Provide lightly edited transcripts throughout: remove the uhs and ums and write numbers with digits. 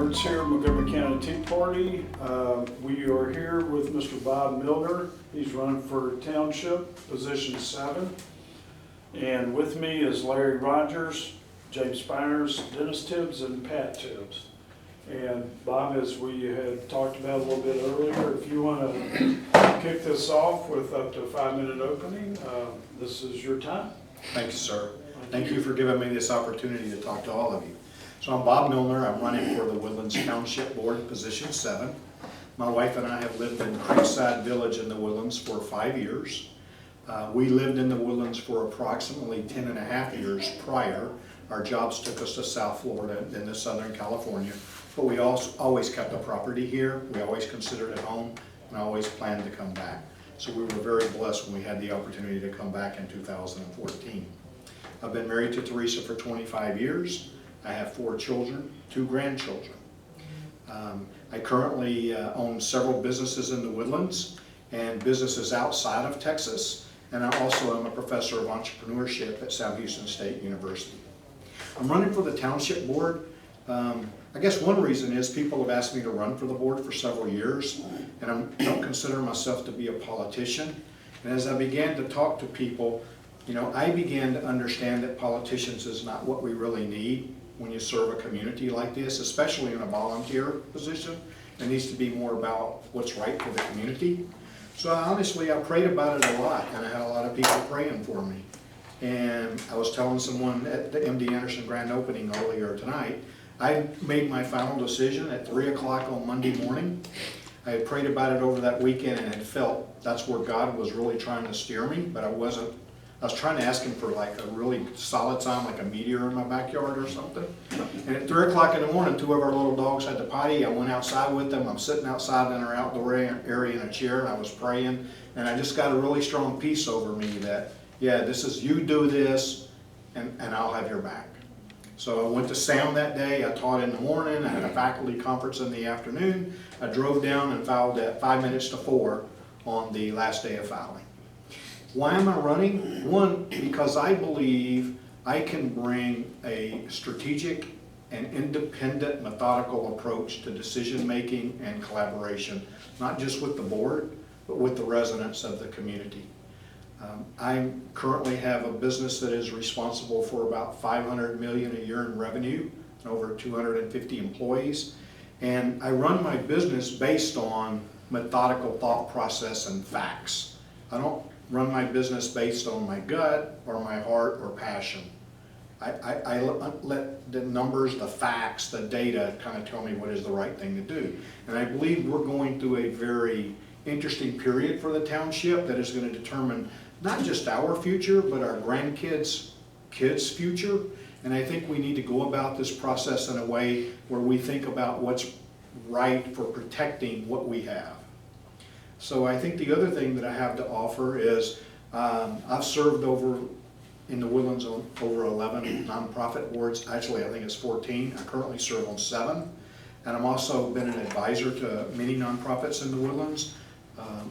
Edwards here, Montgomery County Tea Party. We are here with Mr. Bob Milner. He's running for Township, position 7. And with me is Larry Rogers, James Spires, Dennis Tibbs, and Pat Tibbs. And Bob, as we had talked about a little bit earlier, if you want to kick this off with up to a 5-minute opening, this is your time. Thank you, sir. Thank you for giving me this opportunity to talk to all of you. So I'm Bob Milner. I'm running for the Woodlands Township Board, position 7. My wife and I have lived in Creekside Village in the Woodlands for 5 years. We lived in the Woodlands for approximately 10.5 years prior. Our jobs took us to South Florida and to Southern California, but we also always kept a property here. We always considered it home and always planned to come back. So we were very blessed when we had the opportunity to come back in 2014. I've been married to Teresa for 25 years. I have 4 children, 2 grandchildren. I currently own several businesses in the Woodlands and businesses outside of Texas, and I also am a professor of entrepreneurship at South Houston State University. I'm running for the Township Board. I guess one reason is people have asked me to run for the board for several years, and I don't consider myself to be a politician. And as I began to talk to people, I began to understand that politicians is not what we really need when you serve a community like this, especially in a volunteer position. It needs to be more about what's right for the community. So honestly, I prayed about it a lot, and I had a lot of people praying for me. And I was telling someone at the MD Anderson grand opening earlier tonight, I made my final decision at 3 o'clock on Monday morning. I had prayed about it over that weekend and had felt that's where God was really trying to steer me, but I was trying to ask him for like a really solid sign, like a meteor in my backyard or something. And at 3 o'clock in the morning, 2 of our little dogs had to potty. I went outside with them. I'm sitting outside in our outdoor area in a chair, and I was praying. And I just got a really strong peace over me that, yeah, this is, you do this, and I'll have your back. So I went to Sound that day. I taught in the morning. I had a faculty conference in the afternoon. I drove down and filed at 5 minutes to 4 on the last day of filing. Why am I running? One, because I believe I can bring a strategic and independent, methodical approach to decision making and collaboration, not just with the board, but with the residents of the community. I currently have a business that is responsible for about $500 million a year in revenue, and over 250 employees, and I run my business based on methodical thought process and facts. I don't run my business based on my gut or my heart or passion. I let the numbers, the facts, the data kind of tell me what is the right thing to do. And I believe we're going through a very interesting period for the township that is going to determine not just our future, but our grandkids' kids' future. And I think we need to go about this process in a way where we think about what's right for protecting what we have. So I think the other thing that I have to offer is I've served in the Woodlands on over 11 nonprofit boards. Actually, I think it's 14. I currently serve on 7. And I've also been an advisor to many nonprofits in the Woodlands.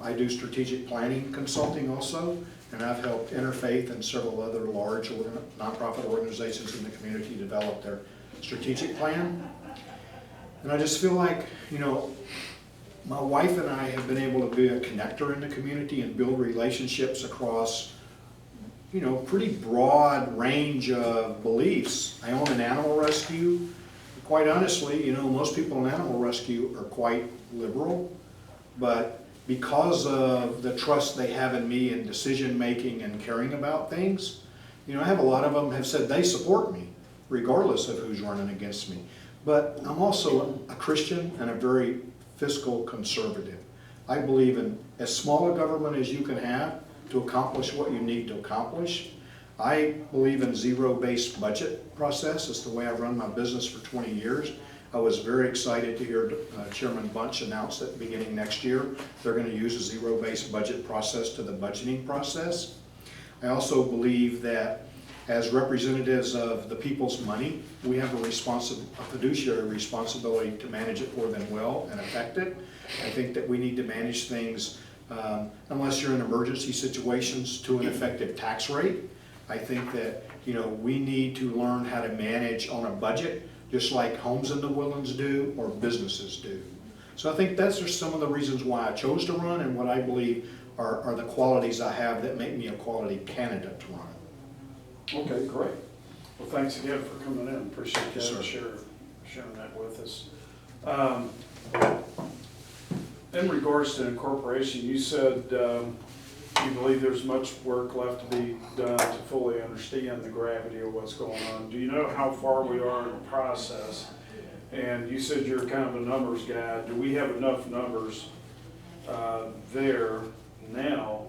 I do strategic planning consulting also, and I've helped Interfaith and several other large nonprofit organizations in the community develop their strategic plan. And I just feel like, my wife and I have been able to be a connector in the community and build relationships across, pretty broad range of beliefs. I own an animal rescue. Quite honestly, most people in animal rescue are quite liberal, but because of the trust they have in me in decision making and caring about things, I have a lot of them have said they support me regardless of who's running against me. But I'm also a Christian and a very fiscal conservative. I believe in as small a government as you can have to accomplish what you need to accomplish. I believe in zero-based budget process. It's the way I've run my business for 20 years. I was very excited to hear Chairman Bunch announce that beginning next year they're going to use a zero-based budget process to the budgeting process. I also believe that as representatives of the people's money, we have a fiduciary responsibility to manage it for them well and affect it. I think that we need to manage things, unless you're in emergency situations, to an effective tax rate. I think that we need to learn how to manage on a budget just like homes in the Woodlands do or businesses do. So I think that's just some of the reasons why I chose to run and what I believe are the qualities I have that make me a quality candidate to run. Okay, great. Well, thanks again for coming in. Appreciate that, Yes, sir. sharing that with us. In regards to incorporation, you said you believe there's much work left to be done to fully understand the gravity of what's going on. Do you know how far we are in the process? And you said you're kind of a numbers guy. Do we have enough numbers there now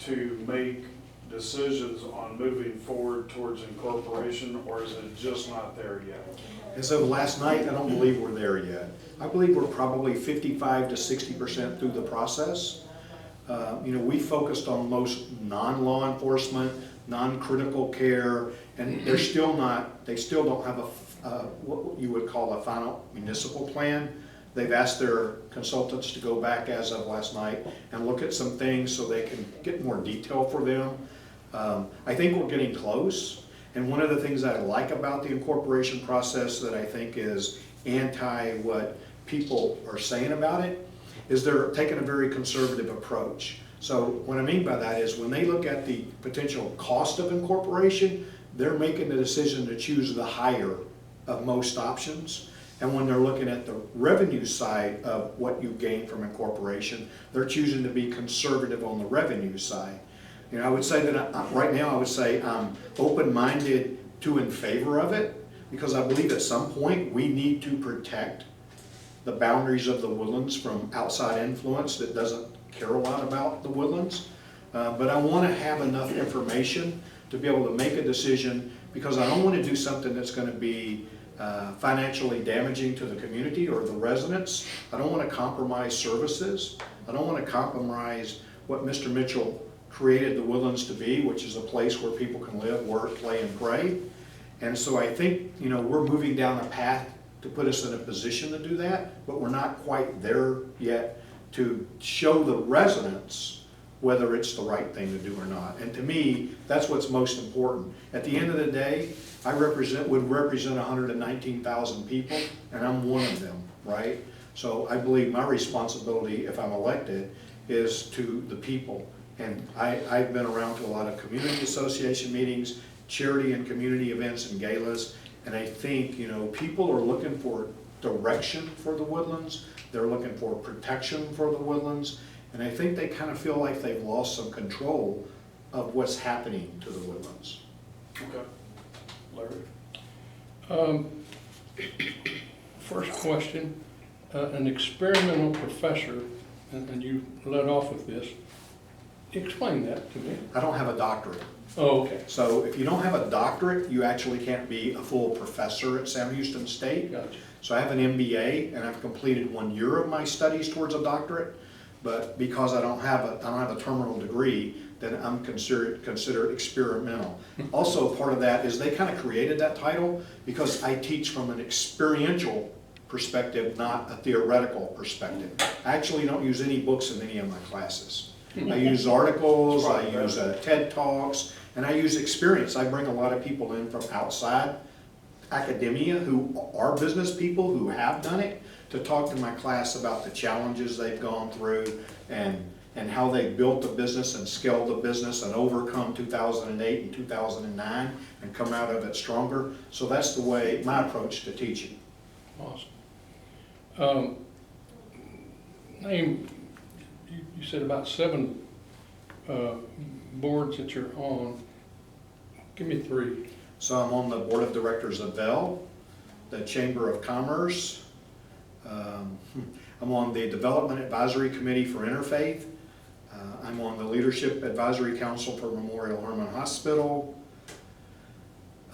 to make decisions on moving forward towards incorporation, or is it just not there yet? As of last night, I don't believe we're there yet. I believe we're probably 55 to 60% through the process. We focused on most non-law enforcement, non-critical care, and they still don't have what you would call a final municipal plan. They've asked their consultants to go back as of last night and look at some things so they can get more detail for them. I think we're getting close. And one of the things that I like about the incorporation process that I think is anti what people are saying about it is they're taking a very conservative approach. So what I mean by that is when they look at the potential cost of incorporation, they're making the decision to choose the higher of most options. And when they're looking at the revenue side of what you gain from incorporation, they're choosing to be conservative on the revenue side. I would say that right now I would say I'm open-minded to in favor of it because I believe at some point we need to protect the boundaries of the Woodlands from outside influence that doesn't care a lot about the Woodlands. But I want to have enough information to be able to make a decision because I don't want to do something that's going to be financially damaging to the community or the residents. I don't want to compromise services. I don't want to compromise what Mr. Mitchell created the Woodlands to be, which is a place where people can live, work, play, and pray. And so I think, we're moving down a path to put us in a position to do that, but we're not quite there yet to show the residents whether it's the right thing to do or not. And to me, that's what's most important. At the end of the day, I would represent 119,000 people, and I'm one of them, right? So I believe my responsibility, if I'm elected, is to the people. And I've been around to a lot of community association meetings, charity and community events and galas, and I think, people are looking for direction for the Woodlands. They're looking for protection for the Woodlands, and I think they kind of feel like they've lost some control of what's happening to the Woodlands. Okay. Larry? First question, an experimental professor, and you led off with this. Explain that to me. I don't have a doctorate. Oh, okay. So if you don't have a doctorate, you actually can't be a full professor at Sam Houston State. Gotcha. So I have an MBA and I've completed 1 year of my studies towards a doctorate, but because I don't have a terminal degree, then I'm considered experimental. Also, part of that is they kind of created that title because I teach from an experiential perspective, not a theoretical perspective. I actually don't use any books in any of my classes. I use articles, I use TED Talks, and I use experience. I bring a lot of people in from outside academia who are business people who have done it to talk to my class about the challenges they've gone through and how they built the business and scaled the business and overcome 2008 and 2009 and come out of it stronger. So that's the way, my approach to teaching. Awesome. You said about 7 boards that you're on. Give me 3. So I'm on the board of directors of VEL, the Chamber of Commerce. I'm on the Development Advisory Committee for Interfaith. I'm on the Leadership Advisory Council for Memorial Hermann Hospital.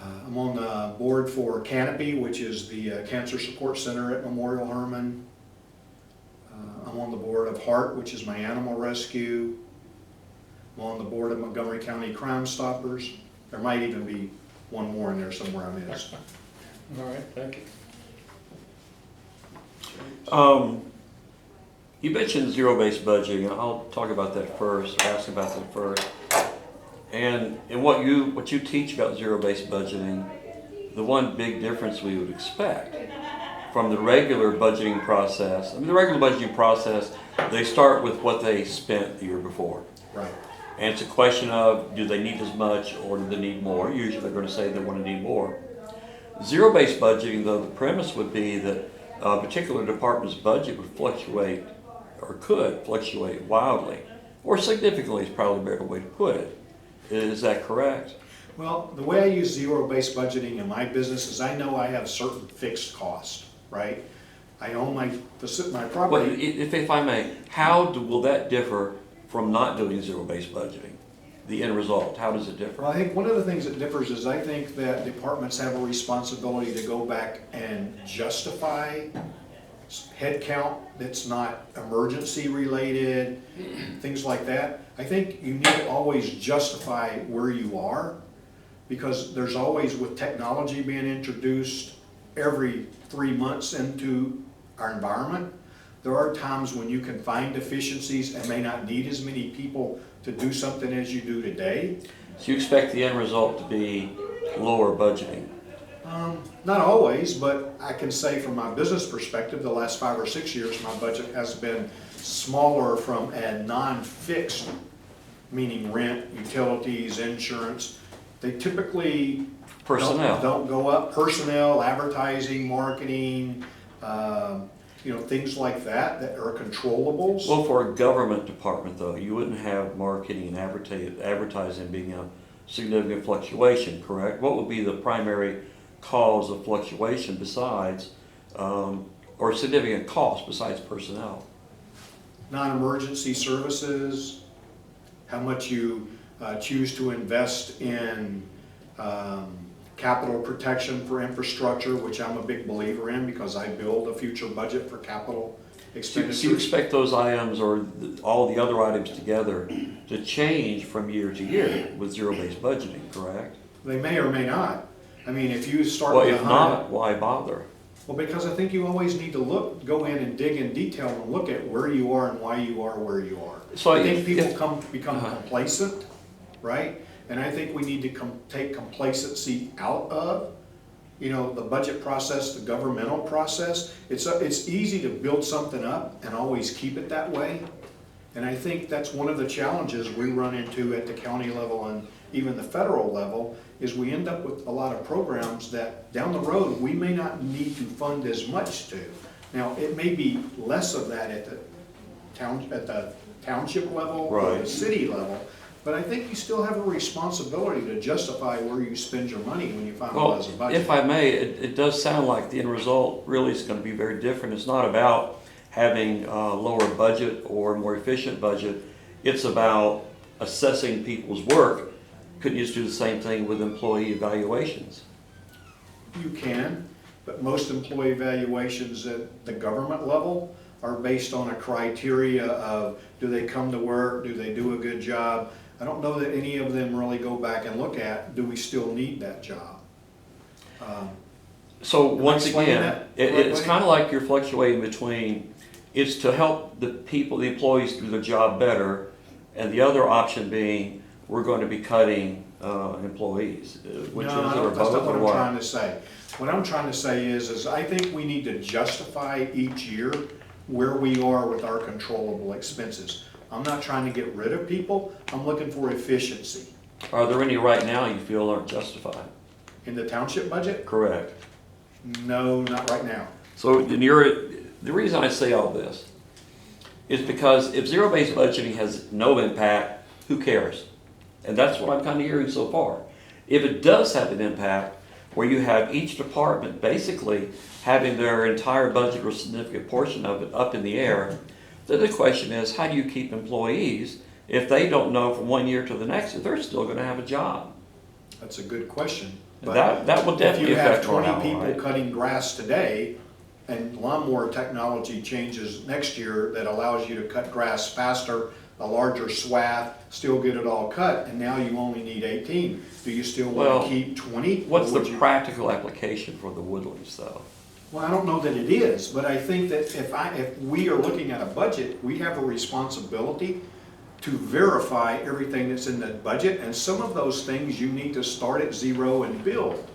I'm on the board for Canopy, which is the Cancer Support Center at Memorial Hermann. I'm on the board of HEART, which is my animal rescue. I'm on the board of Montgomery County Crime Stoppers. There might even be one more in there somewhere I missed. All right, thank you. You mentioned zero-based budgeting, and I'll talk about that first, ask about that first. And what you teach about zero-based budgeting, the one big difference we would expect from the regular budgeting process. I mean, the regular budgeting process, they start with what they spent the year before. Right. And it's a question of, do they need as much or do they need more? Usually they're going to say they want to need more. Zero-based budgeting, though, the premise would be that a particular department's budget would fluctuate or could fluctuate wildly, or significantly is probably a better way to put it. Is that correct? Well, the way I use zero-based budgeting in my business is I know I have certain fixed costs, right? I own my Well, property. if I may, will that differ from not doing zero-based budgeting? The end result, how does it differ? Well, I think one of the things that differs is I think that departments have a responsibility to go back and justify headcount that's not emergency related, things like that. I think you need to always justify where you are, because there's always, with technology being introduced every 3 months into our environment, there are times when you can find efficiencies and may not need as many people to do something as you do today. So you expect the end result to be lower budgeting? Not always, but I can say from my business perspective, the last 5 or 6 years, my budget has been smaller from a non-fixed, meaning rent, utilities, insurance. They typically Personnel. don't go up. Personnel, advertising, marketing, things like that are controllables. Well, for a government department, though, you wouldn't have marketing and advertising being a significant fluctuation, correct? What would be the primary cause of fluctuation besides, or significant cost besides personnel? Non-emergency services, how much you choose to invest in capital protection for infrastructure, which I'm a big believer in because I build a future budget for capital So expenditures. you expect those items or all the other items together to change from year to year with zero-based budgeting, correct? They may or may not. I mean, if you start Well, with if 100, not, why bother? well, because I think you always need to go in and dig in detail and look at where you are and why you are where you are. So I think if- people become Uh-huh. complacent, right? And I think we need to take complacency out of, the budget process, the governmental process. It's easy to build something up and always keep it that way. And I think that's one of the challenges we run into at the county level and even the federal level, is we end up with a lot of programs that down the road, we may not need to fund as much to. Now, it may be less of that at the township level or the Right. city level, but I think you still have a responsibility to justify where you spend your money when you Well, finalize a budget. if I may, it does sound like the end result really is going to be very different. It's not about having a lower budget or more efficient budget. It's about assessing people's work. Couldn't you just do the same thing with employee evaluations? You can, but most employee evaluations at the government level are based on a criteria of, do they come to work, do they do a good job? I don't know that any of them really go back and look at, do we still need that job? So Am I once explaining again, that it's correctly? kind of like you're fluctuating between, it's to help the people, the employees do their job better, and the other option being, we're going to be cutting employees, which is, No, or that's both, not what or I'm what? trying to say. What I'm trying to say is I think we need to justify each year where we are with our controllable expenses. I'm not trying to get rid of people, I'm looking for efficiency. Are there any right now you feel aren't justified? In the township budget? Correct. No, not right now. So the reason I say all this is because if zero-based budgeting has no impact, who cares? And that's what I'm kind of hearing so far. If it does have an impact, where you have each department basically having their entire budget or a significant portion of it up in the air, then the question is, how do you keep employees if they don't know from one year to the next if they're still going to have a job? That's a good question. But That will definitely if you have affect 20 morale, people right? cutting grass today, and lawnmower technology changes next year that allows you to cut grass faster, a larger swath, still get it all cut, and now you only need 18. Do you still want Well, to keep 20? What's Or the would you- practical application for the Woodlands, though? Well, I don't know that it is, but I think that if we are looking at a budget, we have a responsibility to verify everything that's in that budget, and some of those things you need to start at zero and build.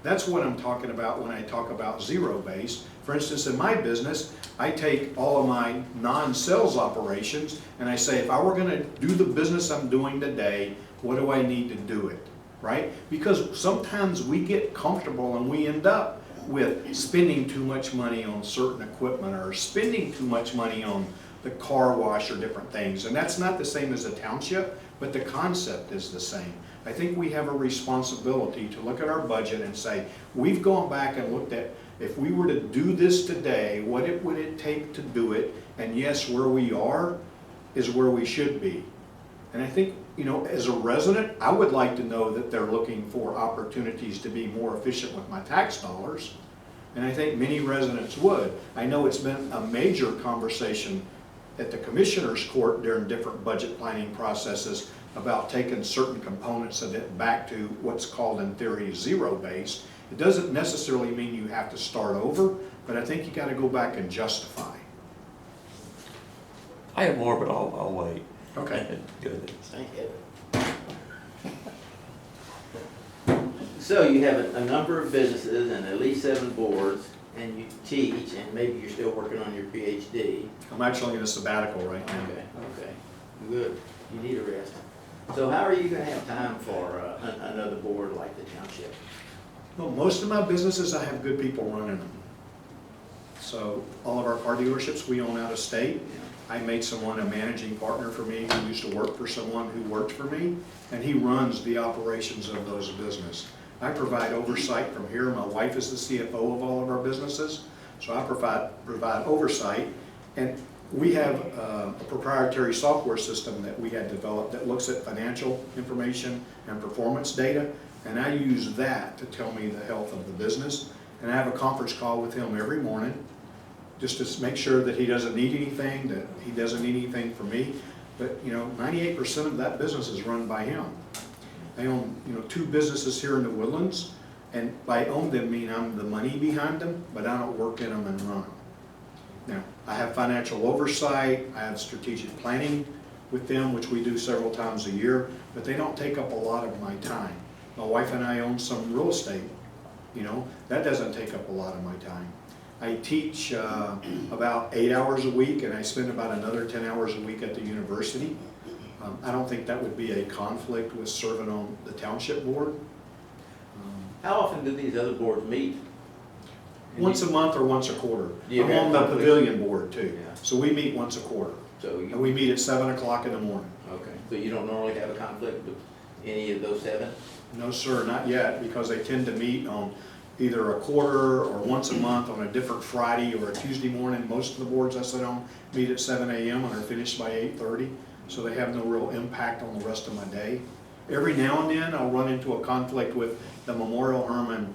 That's what I'm talking about when I talk about zero-based. For instance, in my business, I take all of my non-sales operations and I say, if I were gonna do the business I'm doing today, what do I need to do it, right? Because sometimes we get comfortable and we end up with spending too much money on certain equipment or spending too much money on the car wash or different things. And that's not the same as a township, but the concept is the same. I think we have a responsibility to look at our budget and say, we've gone back and looked at, if we were to do this today, what would it take to do it? And yes, where we are is where we should be. And I think, you know, as a resident, I would like to know that they're looking for opportunities to be more efficient with my tax dollars. And I think many residents would. I know it's been a major conversation at the Commissioner's Court during different budget planning processes about taking certain components of it back to what's called in theory zero-based. It doesn't necessarily mean you have to start over, but I think you got to go back and justify. I have more, but I'll wait. Okay. Good. Thank you. So you have a number of businesses and at least 7 boards, and you teach, and maybe you're still working on your PhD. I'm actually in a sabbatical right now. Okay, good. You need a rest. So how are you gonna have time for another board like the township? Well, most of my businesses, I have good people running them. So all of our car dealerships we own out of state. I made someone a managing partner for me who used to work for someone who worked for me, and he runs the operations of those businesses. I provide oversight from here. My wife is the CFO of all of our businesses, so I provide oversight. And we have a proprietary software system that we had developed that looks at financial information and performance data, and I use that to tell me the health of the business. And I have a conference call with him every morning, just to make sure that he doesn't need anything, that he doesn't need anything from me. But, you know, 98% of that business is run by him. I own, 2 businesses here in the Woodlands, and by own them mean I'm the money behind them, but I don't work in them and run them. Now, I have financial oversight, I have strategic planning with them, which we do several times a year, but they don't take up a lot of my time. My wife and I own some real estate, that doesn't take up a lot of my time. I teach about 8 hours a week, and I spend about another 10 hours a week at the university. I don't think that would be a conflict with serving on the township board. How often do these other boards meet? Once a month or once a quarter. Do you I'm have on the conflicts? pavilion board too, Yeah. so we meet once a quarter. So And you, we meet at 7 o'clock in the morning. okay, so you don't normally have a conflict with any of those 7? No, sir, not yet, because they tend to meet on either a quarter or once a month on a different Friday or a Tuesday morning. Most of the boards I sit on meet at 7 a.m. and are finished by 8:30, so they have no real impact on the rest of my day. Every now and then, I'll run into a conflict with the Memorial Hermann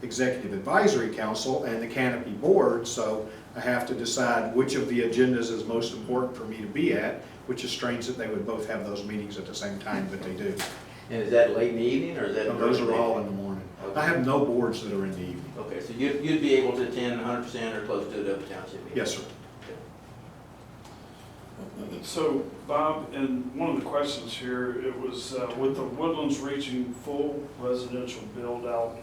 Executive Advisory Council and the Canopy Board, so I have to decide which of the agendas is most important for me to be at, which is strange that they would both have those meetings at the same time, but they do. And is that late in the evening, or is that? And those are all in the morning. Okay. I have no boards that are in the evening. Okay, so you'd be able to attend 100% or close to it of a township meeting? Yes, sir. So, Bob, and one of the questions here, it was with the Woodlands reaching full residential build out,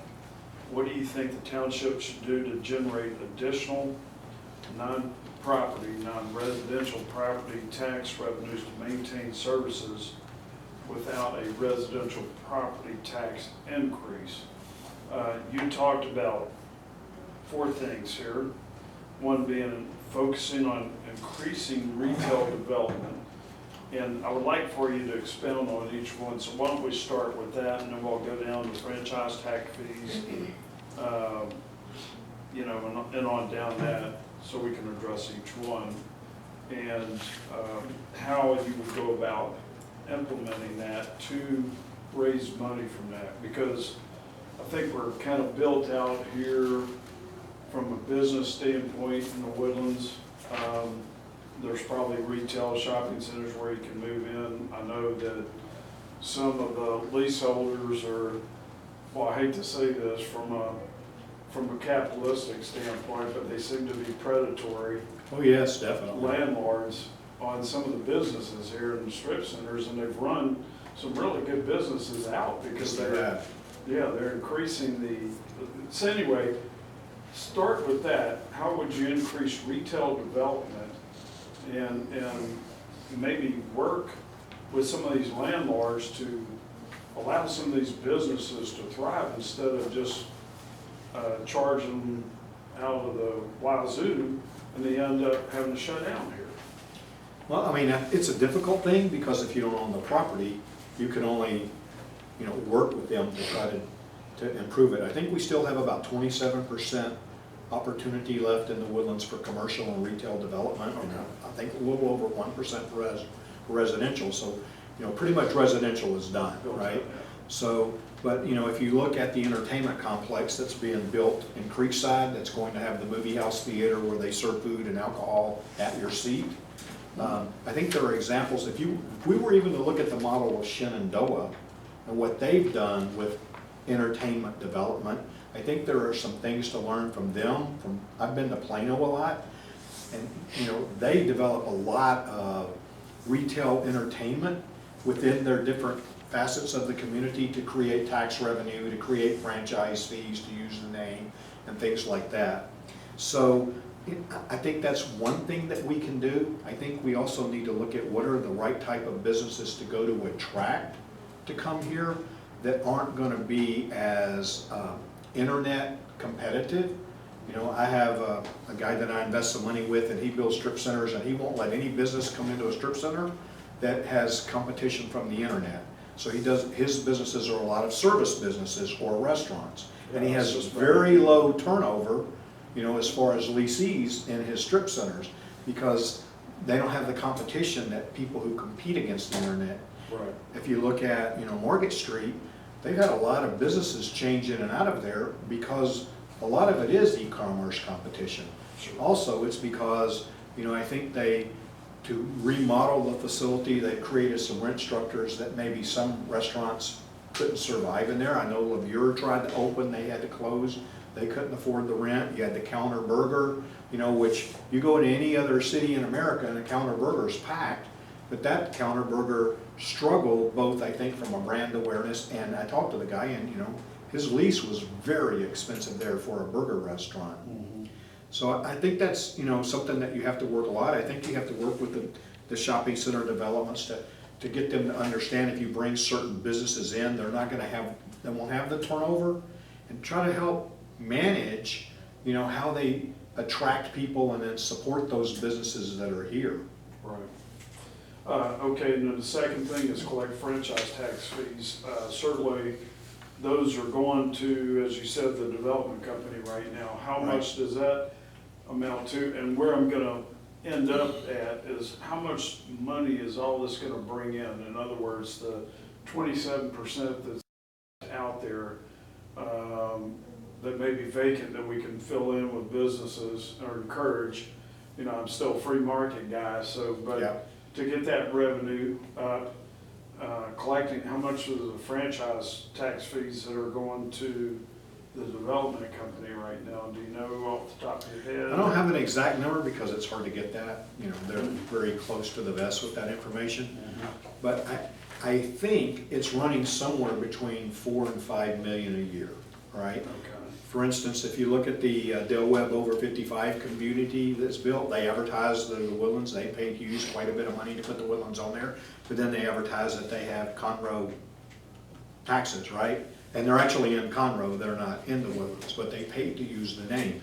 what do you think the township should do to generate additional non-residential property tax revenues to maintain services without a residential property tax increase? You talked about 4 things here. One being focusing on increasing retail development. And I would like for you to expound on each one. So why don't we start with that, and then we'll go down to franchise tax fees, and on down that, so we can address each one. And how you would go about implementing that to raise money from that. Because I think we're kind of built out here from a business standpoint in the Woodlands. There's probably retail shopping centers where you can move in. I know that some of the leaseholders are, well, I hate to say this from a capitalistic standpoint, but they seem to be predatory Oh, yes, definitely. landlords on some of the businesses here in the strip centers, and they've run some really good businesses out because Yes, they have. Yeah, they're increasing so anyway, start with that. How would you increase retail development and maybe work with some of these landlords to allow some of these businesses to thrive instead of just charging them out of the wazoo and they end up having to shut down here? Well, I mean, it's a difficult thing because if you don't own the property, you can only, work with them to try to improve it. I think we still have about 27% opportunity left in the Woodlands for commercial and retail development. And I think a little over 1% for residential. So, pretty much residential is done, right? So, but if you look at the entertainment complex that's being built in Creekside, that's going to have the movie house theater where they serve food and alcohol at your seat. I think there are examples, if we were even to look at the model of Shenandoah and what they've done with entertainment development, I think there are some things to learn from them. I've been to Plano a lot, and they develop a lot of retail entertainment within their different facets of the community to create tax revenue, to create franchise fees, to use the name, and things like that. So I think that's one thing that we can do. I think we also need to look at what are the right type of businesses to go to attract to come here that aren't going to be as internet competitive. I have a guy that I invest some money with, and he builds strip centers, and he won't let any business come into a strip center that has competition from the internet. So his businesses are a lot of service businesses or restaurants, and he has very low turnover, as far as lessees in his strip centers, because they don't have the competition that people who compete against the internet. Right. If you look at, Morgan Street, they've had a lot of businesses change in and out of there because a lot of it is e-commerce competition. Sure. Also, it's because, I think to remodel the facility, they created some rent structures that maybe some restaurants couldn't survive in there. I know LeVure tried to open, they had to close. They couldn't afford the rent. You had the Counter Burger, which you go to any other city in America and a Counter Burger is packed. But that Counter Burger struggled both, I think, from a brand awareness, and I talked to the guy, and his lease was very expensive there for a burger restaurant. Mm-hmm. So I think that's something that you have to work a lot. I think you have to work with the shopping center developments to get them to understand if you bring certain businesses in, they won't have the turnover, and try to help manage how they attract people and then support those businesses that are here. Right. Okay, and then the second thing is collect franchise tax fees. Certainly, those are going to, as you said, the development company right now. How much does that amount to? And where I'm gonna end up at is how much money is all this gonna bring in? In other words, the 27% that's out there that may be vacant that we can fill in with businesses or encourage. I'm still a free market guy, so, but Yeah. to get that revenue collecting, how much of the franchise tax fees that are going to the development company right now? Do you know off the top of your head? I don't have an exact number because it's hard to get that. They're very close to the vest with that information. Mhm. But I think it's running somewhere between 4 and 5 million a year, right? Okay. For instance, if you look at the Del Webb over 55 community that's built, they advertise the Woodlands. They paid Hughes quite a bit of money to put the Woodlands on there, but then they advertise that they have Conroe taxes, right? And they're actually in Conroe, they're not in the Woodlands, but they paid to use the name.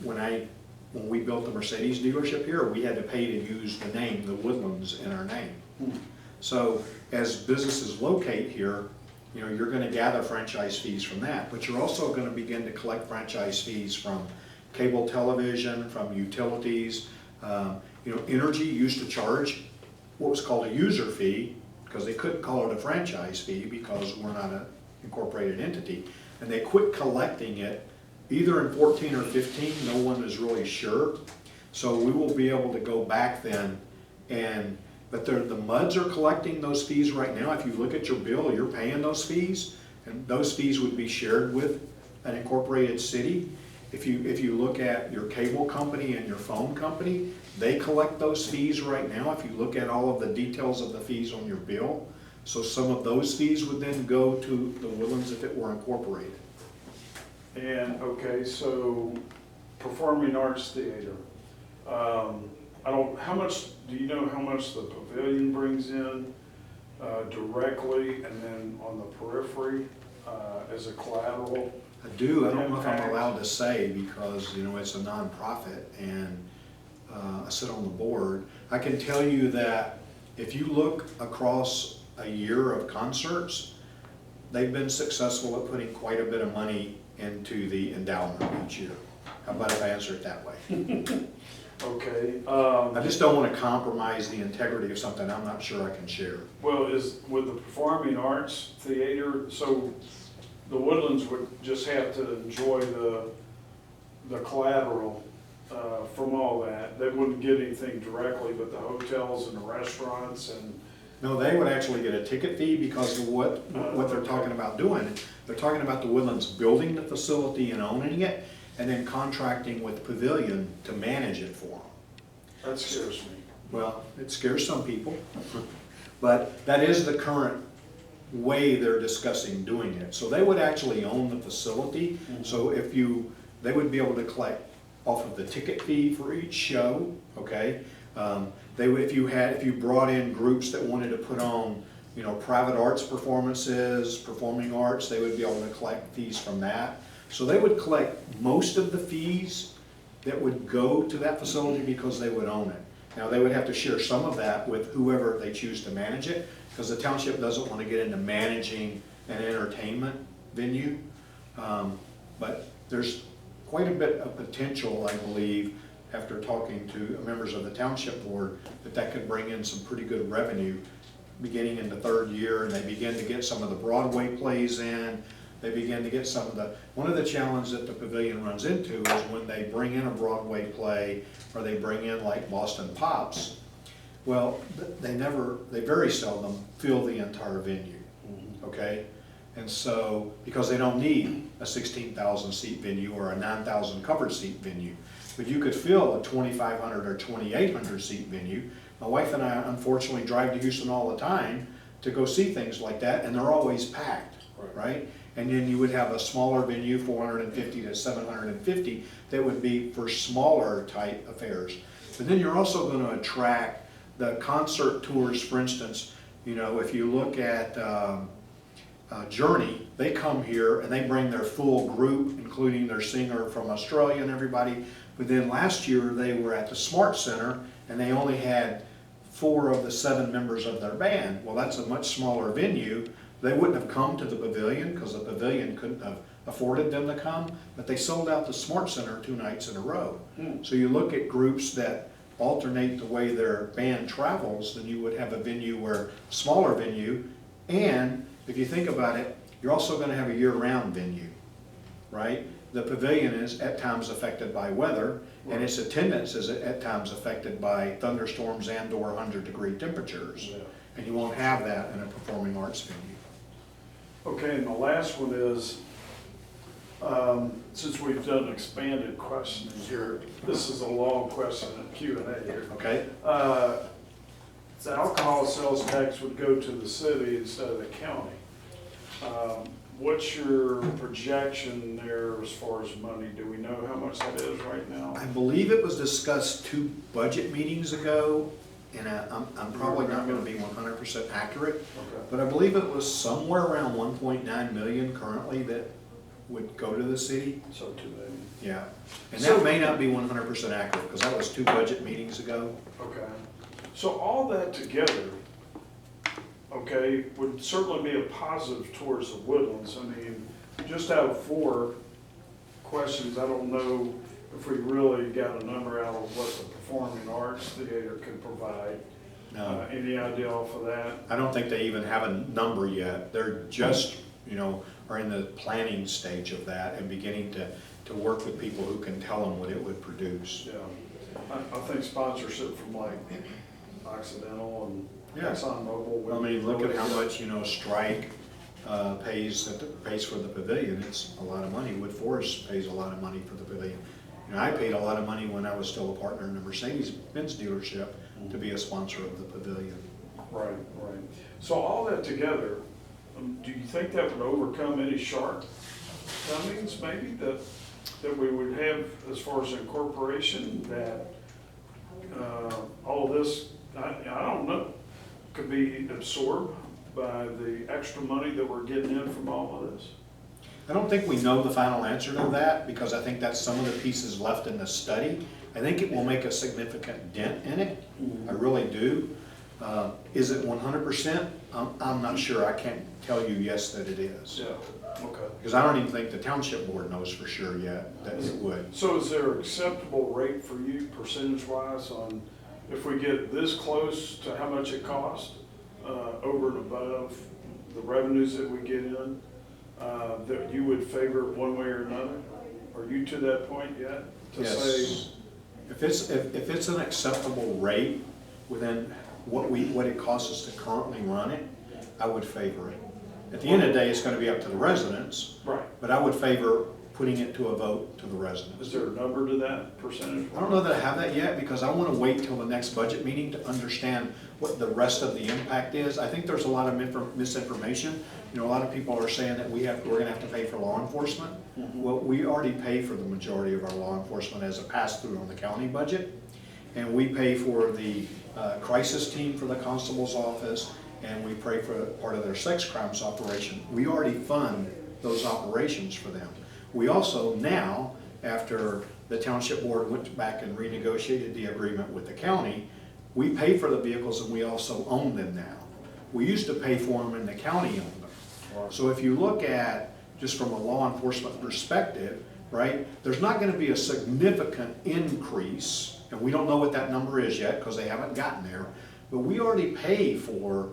When we built the Mercedes dealership here, we had to pay to use the name, the Woodlands, in our name. So as businesses locate here, you're going to gather franchise fees from that, but you're also going to begin to collect franchise fees from cable television, from utilities. Energy used to charge what was called a user fee because they couldn't call it a franchise fee because we're not an incorporated entity. And they quit collecting it either in 14 or 15, no one is really sure. So we will be able to go back then but the MUDs are collecting those fees right now. If you look at your bill, you're paying those fees, and those fees would be shared with an incorporated city. If you look at your cable company and your phone company, they collect those fees right now. If you look at all of the details of the fees on your bill, So some of those fees would then go to the Woodlands if it were incorporated. And, okay, so Performing Arts Theater. How much, do you know how much the pavilion brings in directly and then on the periphery as a collateral? I do, I don't know if I'm Impact. allowed to say because, you know, it's a nonprofit and I sit on the board. I can tell you that if you look across a year of concerts, they've been successful at putting quite a bit of money into the endowment each year. How about if I answer it that way? Okay. I just don't want to compromise the integrity of something I'm not sure I can share. Well, is, with the Performing Arts Theater, so the Woodlands would just have to enjoy the collateral from all that. They wouldn't get anything directly, but the hotels and the restaurants and, No, they would actually get a ticket fee because of what they're talking about doing. They're talking about the Woodlands building the facility and owning it, and then contracting with Pavilion to manage it for them. that scares me. Well, it scares some people, but that is the current way they're discussing doing it. So they would actually own the facility, so they would be able to collect off of the ticket fee for each show, okay? If you brought in groups that wanted to put on, you know, private arts performances, performing arts, they would be able to collect fees from that. So they would collect most of the fees that would go to that facility because they would own it. Now, they would have to share some of that with whoever they choose to manage it, because the township doesn't want to get into managing an entertainment venue. But there's quite a bit of potential, I believe, after talking to members of the township board, that could bring in some pretty good revenue beginning in the third year, and they begin to get some of the Broadway plays in. They begin to get some of one of the challenges that the Pavilion runs into is when they bring in a Broadway play, or they bring in like Boston Pops, well, they very seldom fill the entire venue, okay? And so, because they don't need a 16,000 seat venue or a 9,000 covered seat venue, but you could fill a 2,500 or 2,800 seat venue. My wife and I unfortunately drive to Houston all the time to go see things like that, and they're always packed, right? And then you would have a smaller venue, 450 to 750, that would be for smaller type affairs. But then you're also going to attract the concert tours, for instance. You know, if you look at Journey, they come here and they bring their full group, including their singer from Australia and everybody. But then last year they were at the Smart Center and they only had 4 of the 7 members of their band. Well, that's a much smaller venue. They wouldn't have come to the Pavilion because the Pavilion couldn't have afforded them to come, but they sold out the Smart Center 2 nights in a row. So you look at groups that alternate the way their band travels, then you would have a venue where, smaller venue, and if you think about it, you're also going to have a year-round venue, right? The Pavilion is at times affected by weather, and its attendance is at times affected by thunderstorms and/or 100-degree temperatures. Yeah. And you won't have that in a performing arts venue. Okay, and the last one is, since we've done expanded questioning here, this is a long question and Q&A here. Okay? The alcohol sales tax would go to the city instead of the county. What's your projection there as far as money? Do we know how much that is right now? I believe it was discussed 2 budget meetings ago, and I'm probably not going to be 100% accurate, Okay. but I believe it was somewhere around 1.9 million currently that would go to the city. So 2 million. Yeah, and So- that may not be 100% accurate, because that was 2 budget meetings ago. Okay. So all that together, okay, would certainly be a positive towards the Woodlands. I mean, just out of 4 questions, I don't know if we really got a number out of what the Performing Arts Theater could provide. No, Any idea off of that? I don't think they even have a number yet. They're just, are in the planning stage of that and beginning to work with people who can tell them what it would produce. Yeah. I think sponsorship from like Occidental and Yeah. ExxonMobil. would I mean, be look at really how good. much, Strike pays for the pavilion. It's a lot of money. Wood Forest pays a lot of money for the pavilion. I paid a lot of money when I was still a partner in the Mercedes-Benz dealership to be a sponsor of the pavilion. Right, right. So all that together, do you think that would overcome any shortcomings maybe that we would have as far as incorporation, that all of this, I don't know, could be absorbed by the extra money that we're getting in from all of this? I don't think we know the final answer to that, because I think that's some of the pieces left in the study. I think it will make a significant dent in it. I really do. Is it 100%? I'm not sure. I can't tell you yes that it is. Yeah, okay. Because I don't even think the township board knows for sure yet that it would. So is there an acceptable rate for you percentage-wise on if we get this close to how much it costs, over and above the revenues that we get in, that you would favor it one way or another? Are you to that point yet? To say, Yes. If it's an acceptable rate within what it costs us to currently run it, I would favor it. At the end of the day, it's gonna be up to the residents, right, but I would favor putting it to a vote to the residents. is there a number to that percentage? I don't know that I have that yet, because I want to wait till the next budget meeting to understand what the rest of the impact is. I think there's a lot of misinformation. You know, a lot of people are saying that we're gonna have to pay for law enforcement. Well, we already pay for the majority of our law enforcement as a pass-through on the county budget. And we pay for the crisis team for the constable's office, and we pay for part of their sex crimes operation. We already fund those operations for them. We also now, after the township board went back and renegotiated the agreement with the county, we pay for the vehicles and we also own them now. We used to pay for them and the county owned them. So if you look at, just from a law enforcement perspective, right, there's not gonna be a significant increase, and we don't know what that number is yet because they haven't gotten there, but we already pay for,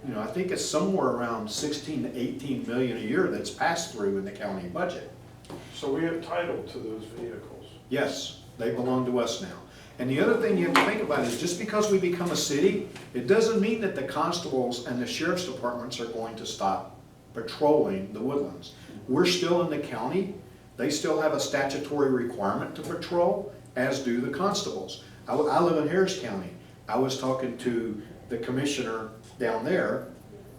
you know, I think it's somewhere around 16 to 18 million a year that's passed through in the county budget. So we have title to those vehicles. Yes, they belong to us now. And the other thing you have to think about is just because we become a city, it doesn't mean that the constables and the sheriff's departments are going to stop patrolling the Woodlands. We're still in the county. They still have a statutory requirement to patrol, as do the constables. I live in Harris County. I was talking to the commissioner down there,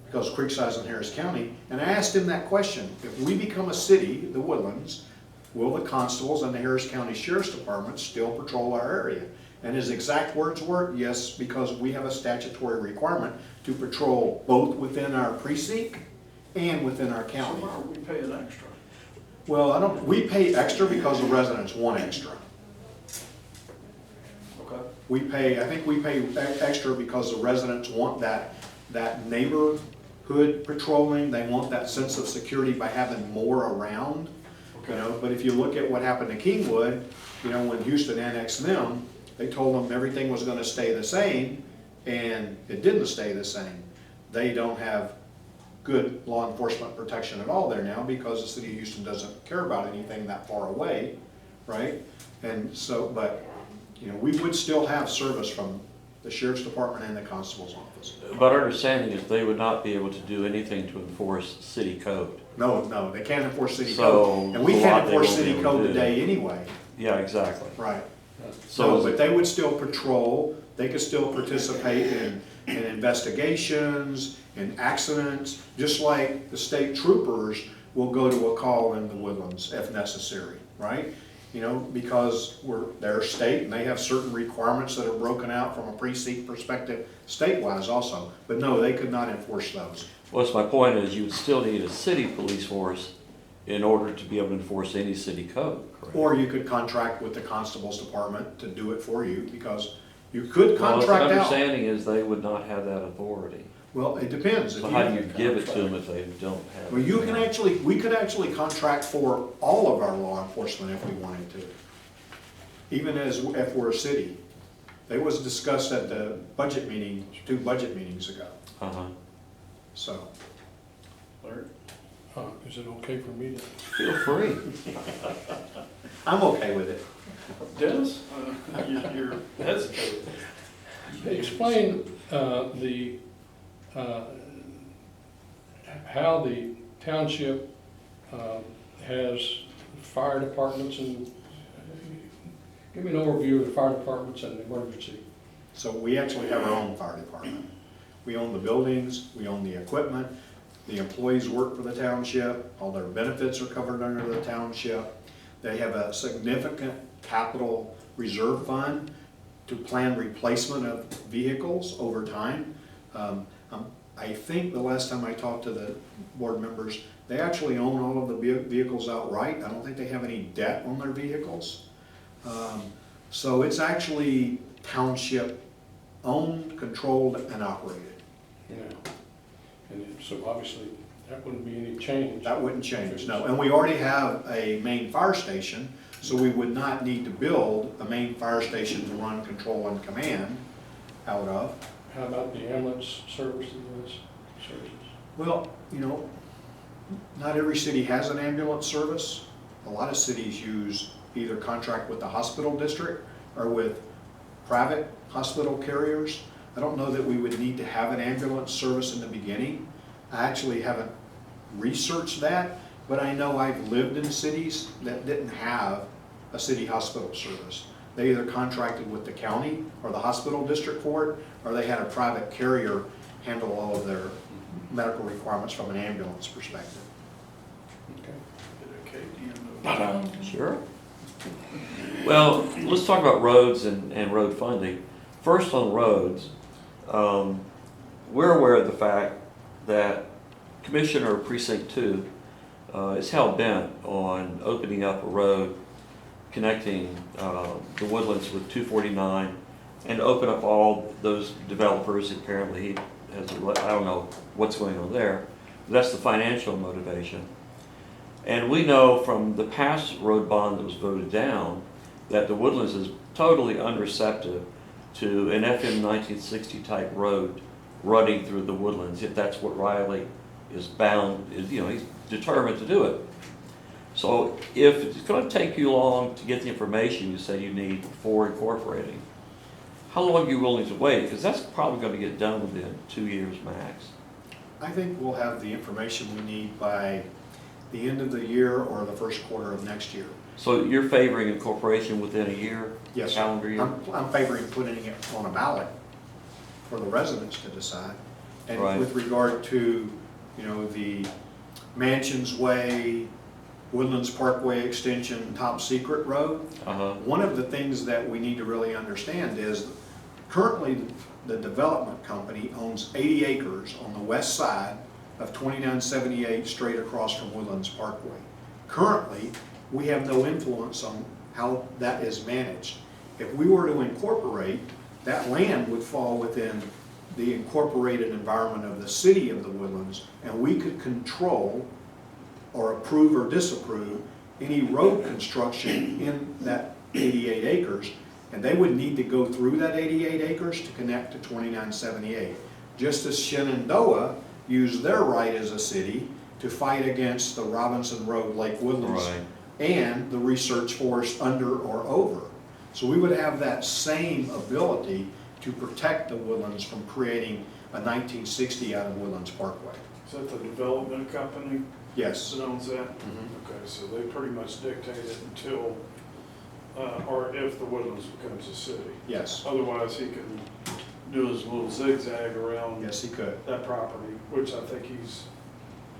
because Creekside's in Harris County, and I asked him that question. If we become a city, the Woodlands, will the constables and the Harris County Sheriff's Department still patrol our area? And his exact words were, yes, because we have a statutory requirement to patrol both within our precinct and within our So county. why are we paying extra? Well, we pay extra because the residents want extra. Okay. I think we pay extra because the residents want that neighborhood patrolling. They want that sense of security by having more around. You know, but if you look at what happened to Kingwood, you know, when Houston annexed them, they told them everything was gonna stay the same, and it didn't stay the same. They don't have good law enforcement protection at all there now, because the city of Houston doesn't care about anything that far away, right? And so, but, you know, we would still have service from the sheriff's department and the constable's office. But our understanding is they would not be able to do anything to enforce city code. No, they can't enforce city So, code, and we a lot can't they enforce won't be city able to code do. today anyway, Yeah, exactly. right? So, No, but they would still patrol, they could still participate in investigations, in accidents, just like the state troopers will go to a call in the Woodlands if necessary, right? You know, because they're state and they have certain requirements that are broken out from a precinct perspective, statewide also. But no, they could not enforce those. what's my point is you would still need a city police force in order to be able to enforce any city code, correct? Or you could contract with the constable's department to do it for you, because you could Well, the contract out. understanding is they would not have that authority. Well, it depends. If So how do you give it to them if they don't have it? Well, we could actually contract for all of our law enforcement if we wanted to, even if we're a city. It was discussed at the budget meeting, 2 budget meetings ago, Uh-huh. so. Larry? Is it okay for me to? Feel free. I'm okay with it. Dennis? You're hesitating. Explain how the township has fire departments, and give me an overview of the fire departments and the emergency. So we actually have our own fire department. We own the buildings, we own the equipment, the employees work for the township, all their benefits are covered under the township. They have a significant capital reserve fund to plan replacement of vehicles over time. I think the last time I talked to the board members, they actually own all of the vehicles outright. I don't think they have any debt on their vehicles. So it's actually township owned, controlled, and operated. Yeah. So obviously, that wouldn't be any change. That wouldn't change, no. And we already have a main fire station, so we would not need to build a main fire station to run control and command out of. How about the ambulance services? Well, not every city has an ambulance service. A lot of cities use either contract with the hospital district or with private hospital carriers. I don't know that we would need to have an ambulance service in the beginning. I actually haven't researched that, but I know I've lived in cities that didn't have a city hospital service. They either contracted with the county or the hospital district for it, or they had a private carrier handle all of their medical requirements from an ambulance perspective. Okay. Sure. Well, let's talk about roads and road funding. First on roads, we're aware of the fact that Commissioner Precinct 2 is hell-bent on opening up a road connecting the Woodlands with 249 and open up all those developers. Apparently he has, I don't know what's going on there. That's the financial motivation. And we know from the past road bond that was voted down that the Woodlands is totally unreceptive to an FM 1960 type road running through the Woodlands, if that's what Riley is bound, he's determined to do it. So if it's going to take you long to get the information you say you need before incorporating, how long are you willing to wait? Because that's probably going to get done within 2 years max. I think we'll have the information we need by the end of the year or the first quarter of next year. So you're favoring incorporation within a year? Yes, sir. Calendar year? I'm favoring putting it on a ballot for the residents to decide. And Right. with regard to, the Mansions Way, Woodlands Parkway Extension, Top Secret Road, Uh-huh. one of the things that we need to really understand is currently the development company owns 80 acres on the west side of 2978 straight across from Woodlands Parkway. Currently, we have no influence on how that is managed. If we were to incorporate, that land would fall within the incorporated environment of the city of the Woodlands, and we could control or approve or disapprove any road construction in that 88 acres, and they would need to go through that 88 acres to connect to 2978. Just as Shenandoah used their right as a city to fight against the Robinson Road Lake Woodlands Right. and the research forest under or over. So we would have that same ability to protect the Woodlands from creating a 1960 out of Woodlands Parkway. Is that the development company Yes. that owns that? Okay, so they pretty much dictate it until, or if the Woodlands becomes a city. Yes. Otherwise, he can do his little zigzag around Yes, he could. that property, which I think he's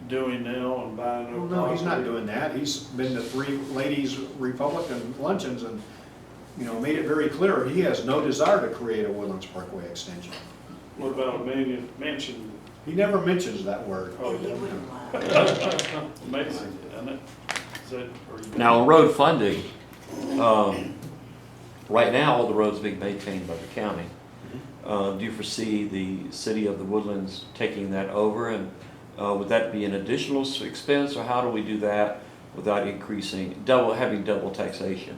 doing now and buying Well, over. no, he's not doing that. He's been to 3 ladies Republican luncheons and, made it very clear he has no desire to create a Woodlands Parkway extension. What about a mansion? He never mentions that word. Oh, You yeah. wouldn't lie. Amazing, isn't it? Is that, or you- Now, on road funding, right now, all the roads are being maintained by the county. Do you foresee the city of the Woodlands taking that over, and would that be an additional expense, or how do we do that without increasing, having double taxation?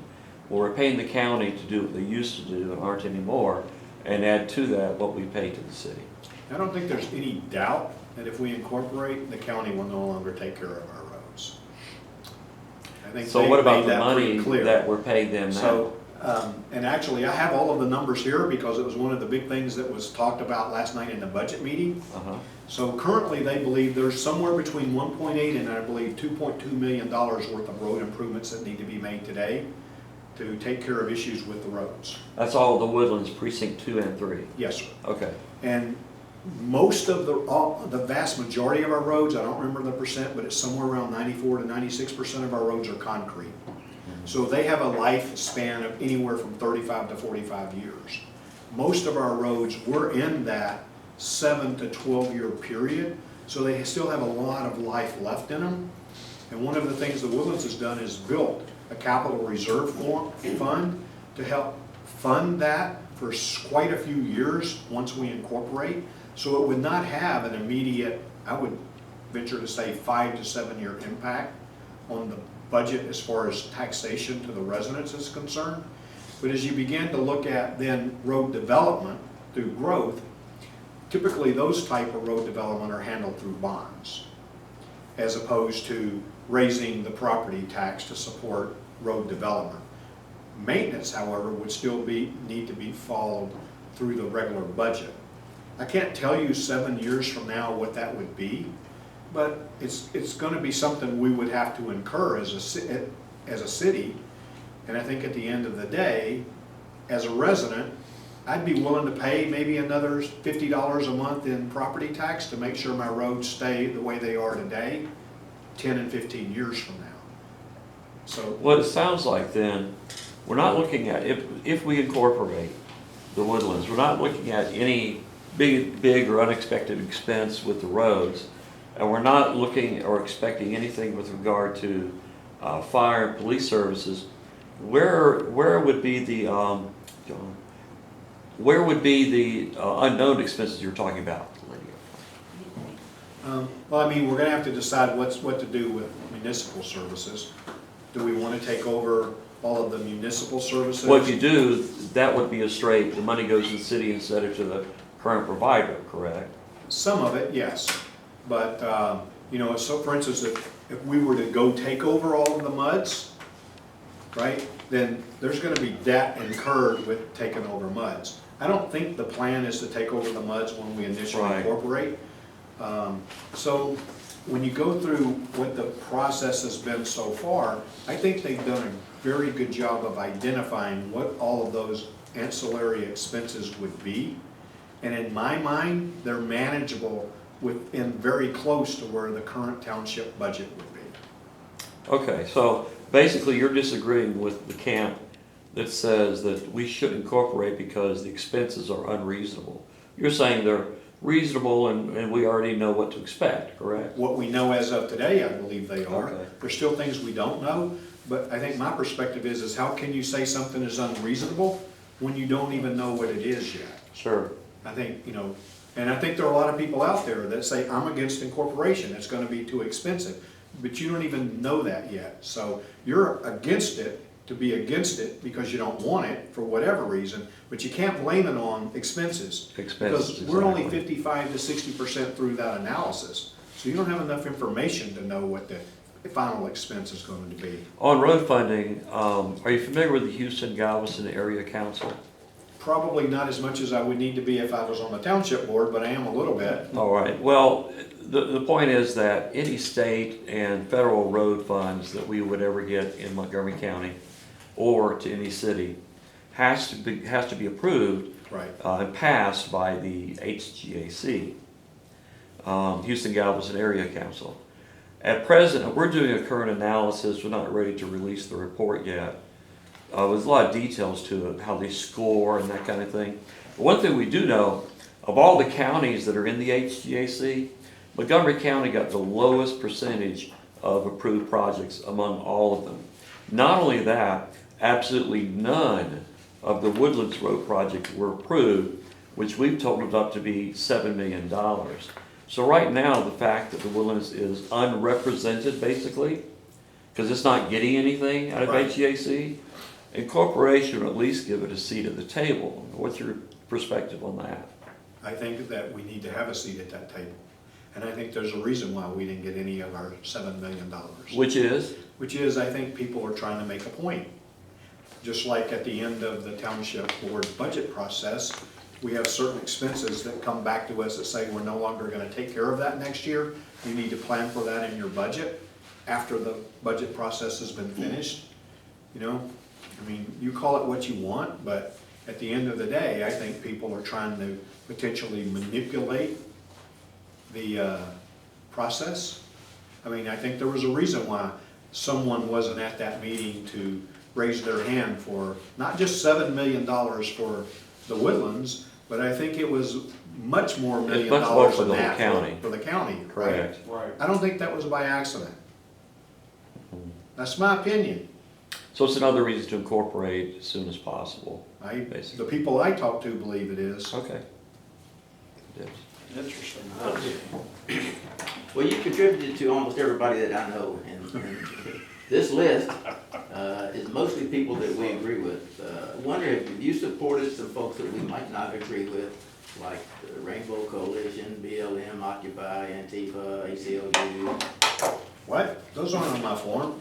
Well, we're paying the county to do what they used to do and aren't anymore, and add to that what we pay to the city. I don't think there's any doubt that if we incorporate, the county will no longer take care of our roads. I think So they've what about made the that pretty money clear. that we're paying them now? So, and actually, I have all of the numbers here because it was one of the big things that was talked about last night in the budget meeting. Uh-huh. So currently, they believe there's somewhere between 1.8 and I believe $2.2 million worth of road improvements that need to be made today to take care of issues with the roads. That's all the Woodlands precinct 2 and 3? Yes, sir. Okay. And Most of the vast majority of our roads, I don't remember the percent, but it's somewhere around 94 to 96% of our roads are concrete. So they have a lifespan of anywhere from 35 to 45 years. Most of our roads were in that 7 to 12 year period, so they still have a lot of life left in them. And one of the things that Woodlands has done is built a capital reserve fund to help fund that for quite a few years once we incorporate. So it would not have an immediate, I would venture to say, 5 to 7 year impact on the budget as far as taxation to the residents is concerned. But as you begin to look at then road development through growth, typically those type of road development are handled through bonds, as opposed to raising the property tax to support road development. Maintenance, however, would still need to be followed through the regular budget. I can't tell you 7 years from now what that would be, but it's going to be something we would have to incur as a city. And I think at the end of the day, as a resident, I'd be willing to pay maybe another $50 a month in property tax to make sure my roads stay the way they are today, 10 and 15 years from now. So What it sounds like then, we're not looking at, if we incorporate the Woodlands, we're not looking at any big or unexpected expense with the roads, and we're not looking or expecting anything with regard to fire and police services. Where would be the unknown expenses you're talking about? well, I mean, we're going to have to decide what to do with municipal services. Do we want to take over all of the municipal services? Well, if you do, that would be a straight, the money goes to the city instead of to the current provider, correct? Some of it, yes. But, you know, so for instance, if we were to go take over all of the MUDs, right, then there's going to be debt incurred with taking over MUDs. I don't think the plan is to take over the MUDs when we initially Right. incorporate. So when you go through what the process has been so far, I think they've done a very good job of identifying what all of those ancillary expenses would be. And in my mind, they're manageable within very close to where the current township budget would be. Okay, so basically you're disagreeing with the camp that says that we should incorporate because the expenses are unreasonable. You're saying they're reasonable and we already know what to expect, correct? What we know as of today, I believe they are. Okay. There's still things we don't know, but I think my perspective is how can you say something is unreasonable when you don't even know what it is yet? Sure. I think, you know, and I think there are a lot of people out there that say, I'm against incorporation, it's gonna be too expensive. But you don't even know that yet. So you're against it to be against it because you don't want it for whatever reason, but you can't blame it on expenses. Expenses, Because we're only exactly. 55 to 60% through that analysis. So you don't have enough information to know what the final expense is going to be. On road funding, are you familiar with the Houston-Galveston Area Council? Probably not as much as I would need to be if I was on the township board, but I am a little bit. All right, well, the point is that any state and federal road funds that we would ever get in Montgomery County or to any city has to be approved Right. and passed by the HGAC, Houston-Galveston Area Council. At present, we're doing a current analysis. We're not ready to release the report yet. There's a lot of details to it, how they score and that kind of thing. But one thing we do know, of all the counties that are in the HGAC, Montgomery County got the lowest percentage of approved projects among all of them. Not only that, absolutely none of the Woodlands Road projects were approved, which we've totaled up to be $7 million. So right now, the fact that the Woodlands is unrepresented, basically, because it's not getting anything out of Right. HGAC, incorporation would at least give it a seat at the table. What's your perspective on that? I think that we need to have a seat at that table. And I think there's a reason why we didn't get any of our $7 million. Which is? Which is, I think people are trying to make a point. Just like at the end of the township board budget process, we have certain expenses that come back to us that say we're no longer gonna take care of that next year. You need to plan for that in your budget after the budget process has been finished. You know, I mean, you call it what you want, but at the end of the day, I think people are trying to potentially manipulate the process. I mean, I think there was a reason why someone wasn't at that meeting to raise their hand for not just $7 million for the Woodlands, but I think it was much more It's million much more dollars for than the that county. for the county, right? Correct. Right. I don't think that was by accident. That's my opinion. So it's another reason to incorporate as soon as possible. The The people I talk to believe it is. Okay. Yes. Interesting. Well, you contributed to almost everybody that I know, and this list is mostly people that we agree with. I wonder if you supported some folks that we might not agree with, like the Rainbow Coalition, BLM, Occupy, Antifa, ACLU. What? Those aren't on my form.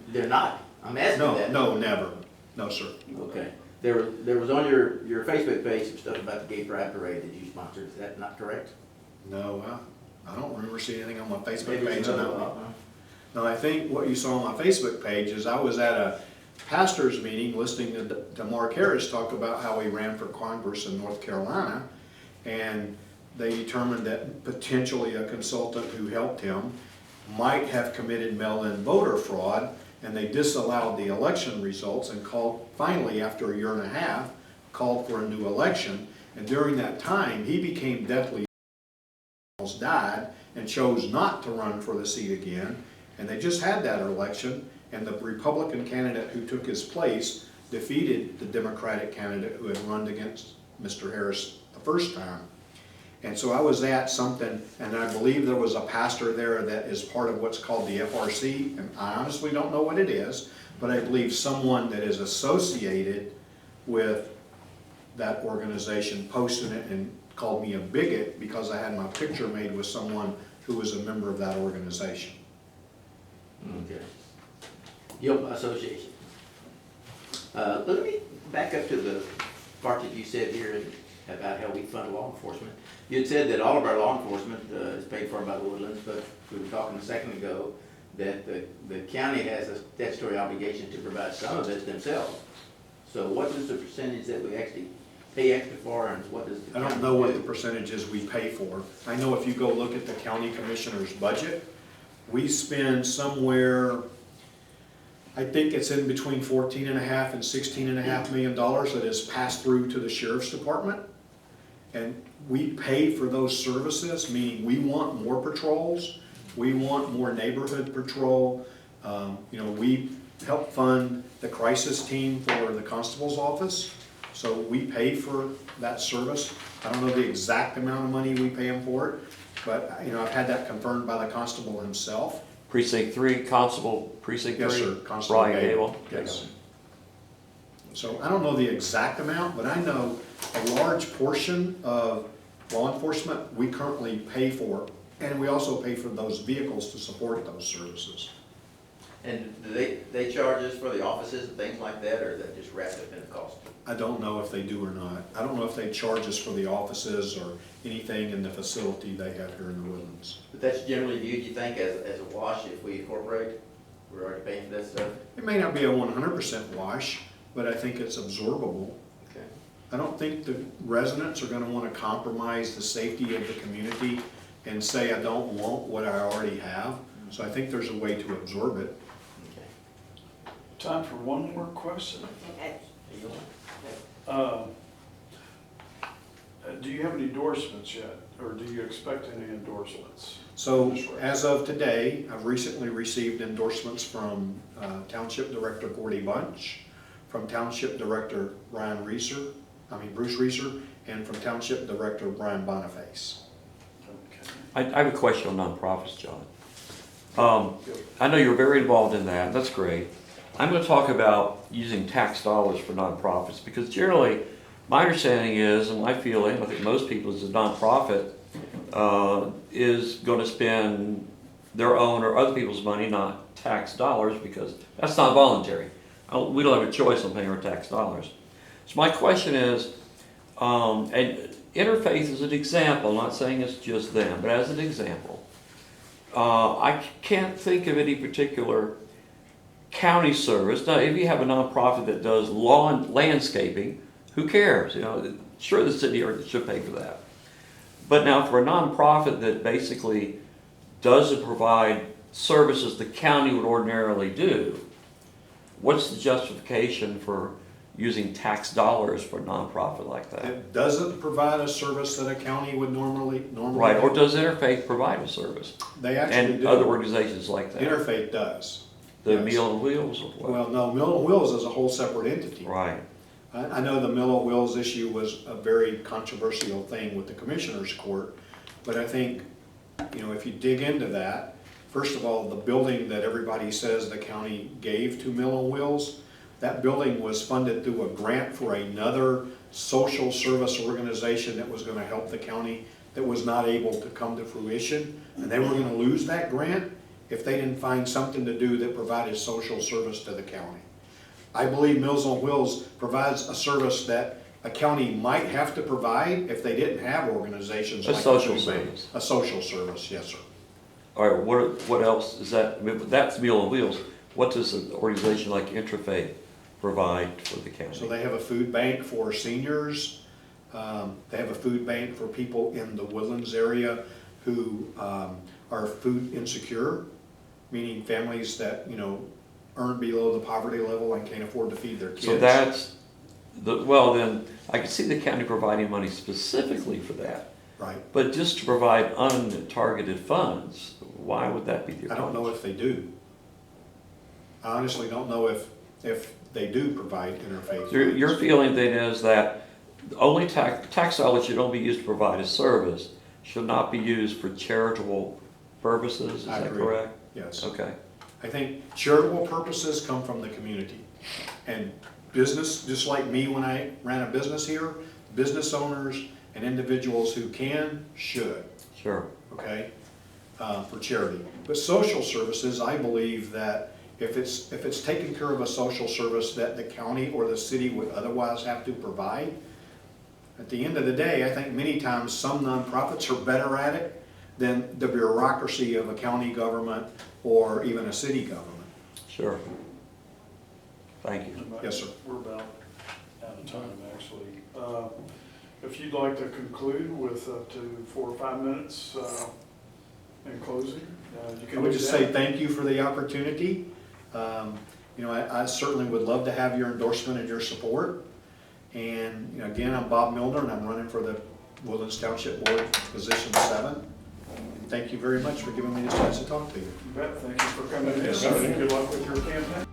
They're not. I'm asking No, that. no, never. No, sir. Okay. There was on your Facebook page some stuff about the Gay Pride Parade that you sponsored. Is that not correct? No, I don't remember seeing anything on my Facebook Maybe page it's on another that lot, one. huh? No, I think what you saw on my Facebook page is I was at a pastor's meeting listening to Mark Harris talk about how he ran for Congress in North Carolina, and they determined that potentially a consultant who helped him might have committed mail-in voter fraud, and they disallowed the election results and called, finally, after a year and a half, called for a new election. And during that time, he became deathly ill, almost died, and chose not to run for the seat again. And they just had that election, and the Republican candidate who took his place defeated the Democratic candidate who had run against Mr. Harris the first time. And so I was at something, and I believe there was a pastor there that is part of what's called the FRC, and I honestly don't know what it is, but I believe someone that is associated with that organization posted it and called me a bigot because I had my picture made with someone who was a member of that organization. Okay. Yep, association. Let me back up to the part that you said here about how we fund law enforcement. You had said that all of our law enforcement is paid for by the Woodlands, but we were talking a second ago that the county has a statutory obligation to provide some of it themselves. So what is the percentage that we actually pay extra for, and what does the I county don't know what do? the percentages we pay for. I know if you go look at the county commissioner's budget, we spend somewhere, I think it's in between $14.5 and $16.5 million that is passed through to the sheriff's department. And we pay for those services, meaning we want more patrols, we want more neighborhood patrol. We help fund the crisis team for the constable's office, so we pay for that service. I don't know the exact amount of money we pay him for it, but I've had that confirmed by the constable himself. Precinct 3, Constable, Precinct 3? Yes, sir, Constable Brian Gable. Gable? Yes. So I don't know the exact amount, but I know a large portion of law enforcement we currently pay for, and we also pay for those vehicles to support those services. And do they charge us for the offices and things like that, or is that just wrapped up in the cost? I don't know if they do or not. I don't know if they charge us for the offices or anything in the facility they have here in the Woodlands. But that's generally viewed, you think, as a wash if we incorporate? We're already paying for that stuff? It may not be a 100% wash, but I think it's absorbable. Okay. I don't think the residents are gonna wanna compromise the safety of the community and say, I don't want what I already have. So I think there's a way to absorb it. Okay. Time for one more question. Okay. Do you have any endorsements yet, or do you expect any endorsements? So as of today, I've recently received endorsements from Township Director Gordy Bunch, from Township Director Bruce Reeser, and from Township Director Brian Boniface. Okay. I have a question on nonprofits, John. I know you're very involved in that, that's great. I'm going to talk about using tax dollars for nonprofits, because generally, my understanding is, and my feeling, I think most people, is a nonprofit is going to spend their own or other people's money, not tax dollars, because that's not voluntary. We don't have a choice on paying our tax dollars. So my question is, and Interfaith is an example, I'm not saying it's just them, but as an example, I can't think of any particular county service. Now, if you have a nonprofit that does lawn landscaping, who cares? You know, sure, the city should pay for that. But now for a nonprofit that basically doesn't provide services the county would ordinarily do, what's the justification for using tax dollars for a nonprofit like that? It doesn't provide a service that a county would normally. Right, or does Interfaith provide a service? They actually And do. other organizations like that? Interfaith does. The yes. Meal on Wheels or what? Well, no, Mill on Wheels is a whole separate entity. Right, I know the Mill on Wheels issue was a very controversial thing with the Commissioners Court, but I think, you know, if you dig into that, first of all, the building that everybody says the county gave to Mill on Wheels, that building was funded through a grant for another social service organization that was gonna help the county that was not able to come to fruition, and they were gonna lose that grant if they didn't find something to do that provided social service to the county. I believe Meals on Wheels provides a service that a county might have to provide if they didn't have organizations A like. social the food bank. service. A social service, yes, sir. all right, what else is that, I mean, that's Meal on Wheels, what does an organization like Interfaith provide for the county? So they have a food bank for seniors. They have a food bank for people in the Woodlands area who are food insecure, meaning families that, you know, earn below the poverty level and can't afford to feed their kids. So that's, well then, I can see the county providing money specifically for that, Right. but just to provide untargeted funds, why would that be the approach? I don't know if they do. I honestly don't know if they do provide interfaith. Your funds. feeling then is that only tax dollars should only be used to provide a service, should not be used for charitable purposes, is I that agree. correct? Yes. Okay, I think charitable purposes come from the community. And business, just like me when I ran a business here, business owners and individuals who can, should, sure. okay, for charity. But social services, I believe that if it's taking care of a social service that the county or the city would otherwise have to provide, at the end of the day, I think many times some nonprofits are better at it than the bureaucracy of a county government or even a city government. Sure. Thank you. Yes, sir. We're about out of time, actually. If you'd like to conclude with up to 4 or 5 minutes in closing, you I can would do just that. say thank you for the opportunity. You know, I certainly would love to have your endorsement and your support. And, you know, again, I'm Bob Milner, and I'm running for the Woodlands Township Board, position 7. And thank you very much for giving me this chance to talk to you. You bet. Thank you for coming in. Yes, sir. Good luck with your campaign.